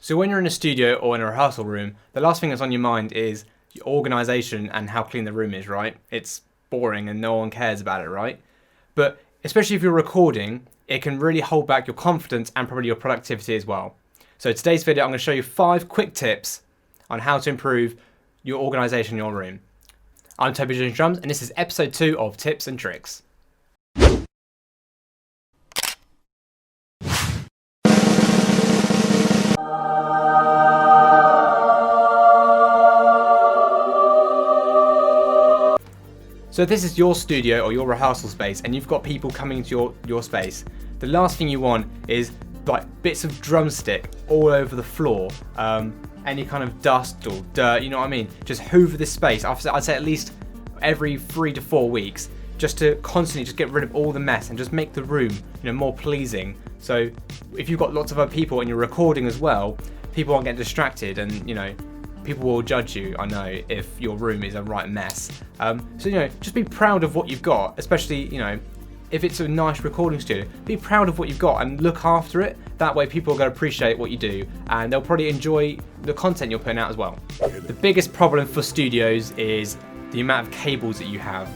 So when you're in a studio or in a rehearsal room, the last thing that's on your mind is your organisation and how clean the room is, right? It's boring and no one cares about it, right? But especially if you're recording, it can really hold back your confidence and probably your productivity as well. So today's video, I'm going to show you 5 quick tips on how to improve your organisation in your room. I'm TobyJonesDrums and this is episode 2 of Tips and Tricks. So if this is your studio or your rehearsal space and you've got people coming into your space, the last thing you want is like bits of drumstick all over the floor, any kind of dust or dirt, you know what I mean? Just hoover this space, I'd say at least every 3 to 4 weeks, just to constantly just get rid of all the mess and just make the room, more pleasing. So if you've got lots of other people and you're recording as well, people aren't getting distracted and, people will judge you, I know, if your room is a right mess. So, just be proud of what you've got, especially, if it's a nice recording studio, be proud of what you've got and look after it. That way people are going to appreciate what you do and they'll probably enjoy the content you're putting out as well. The biggest problem for studios is the amount of cables that you have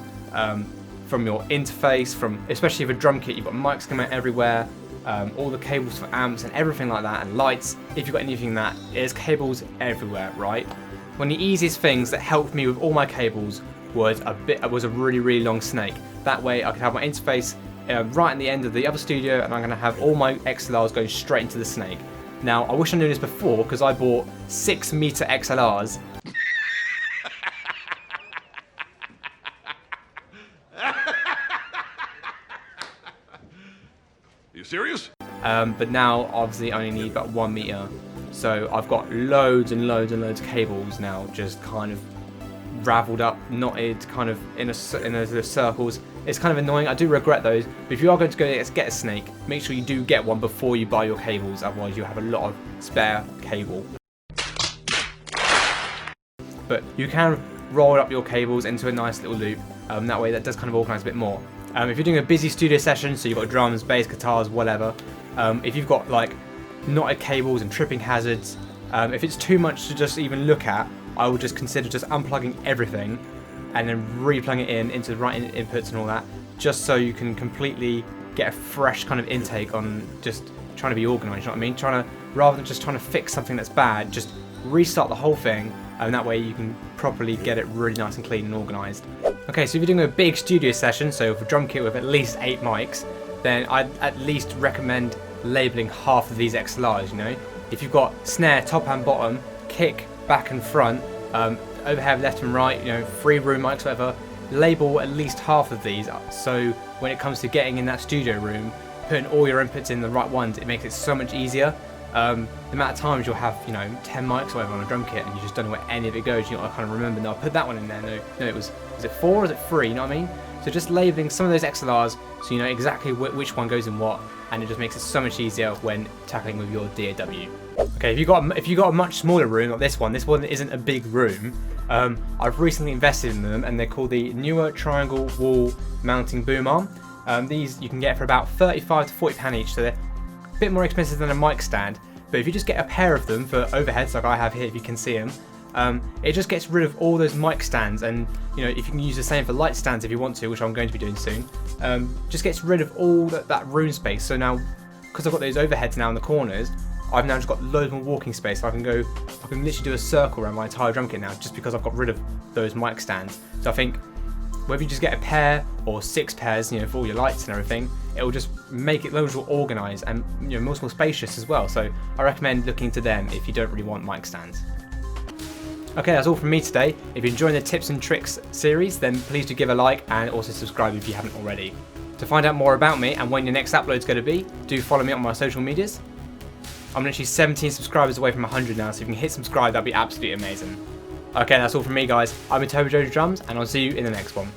from your interface, especially with a drum kit, you've got mics coming out everywhere, all the cables for amps and everything like that, and lights. If you've got anything that, there's cables everywhere, right? One of the easiest things that helped me with all my cables was a really long snake. That way I could have my interface right at the end of the other studio and I'm going to have all my XLRs going straight into the snake. Now I wish I knew this before because I bought 6 meter XLRs. You serious? But now obviously I only need about 1 meter. So I've got loads and loads and loads of cables now, just kind of raveled up, knotted, kind of in a circles. It's kind of annoying. I do regret those. But if you are going to go get a snake, make sure you do get one before you buy your cables. Otherwise you'll have a lot of spare cable. But you can roll up your cables into a nice little loop. That way that does kind of organise a bit more. If you're doing a busy studio session, so you've got drums, bass, guitars, whatever, if you've got like knotted cables and tripping hazards, if it's too much to just even look at, I would just consider just unplugging everything and then re-plugging it into the right inputs and all that, just so you can completely get a fresh kind of intake on just trying to be organised, you know what I mean? Rather than just trying to fix something that's bad, just restart the whole thing, and that way you can properly get it really nice and clean and organised. Okay, so if you're doing a big studio session, so with a drum kit with at least 8 mics, then I'd at least recommend labelling half of these XLRs, If you've got snare, top and bottom, kick, back and front, overhead left and right, 3 room mics, whatever, label at least half of these, so when it comes to getting in that studio room, putting all your inputs in the right ones, it makes it so much easier. The amount of times you'll have, 10 mics or whatever on a drum kit and you just don't know where any of it goes, I kind of remember, no, I put that one in there, no, was it 4 or is it 3, you know what I mean? So just labelling some of those XLRs so you know exactly which one goes in what, and it just makes it so much easier when tackling with your DAW. Okay, if you got a much smaller room like this one isn't a big room. I've recently invested in them and they're called the newer triangle wall mounting boom arm. These you can get for about 35 to 40 pound each, so they're a bit more expensive than a mic stand. But if you just get a pair of them for overheads like I have here, if you can see them, it just gets rid of all those mic stands, and if you can use the same for light stands if you want to, which I'm going to be doing soon, just gets rid of all that room space. So now, because I've got those overheads now in the corners, I've now just got loads more walking space. So I can literally do a circle around my entire drum kit now, just because I've got rid of those mic stands. So I think whether you just get a pair or 6 pairs, for all your lights and everything, it will just make it loads more organised and much more spacious as well. So I recommend looking into them if you don't really want mic stands. Okay, that's all from me today. If you're enjoying the tips and tricks series, then please do give a like and also subscribe if you haven't already. To find out more about me and when your next upload is going to be, do follow me on my social medias. I'm literally 17 subscribers away from 100 now, so if you can hit subscribe, that'd be absolutely amazing. Okay, that's all from me, guys. I'm TobyJonesDrums, and I'll see you in the next one.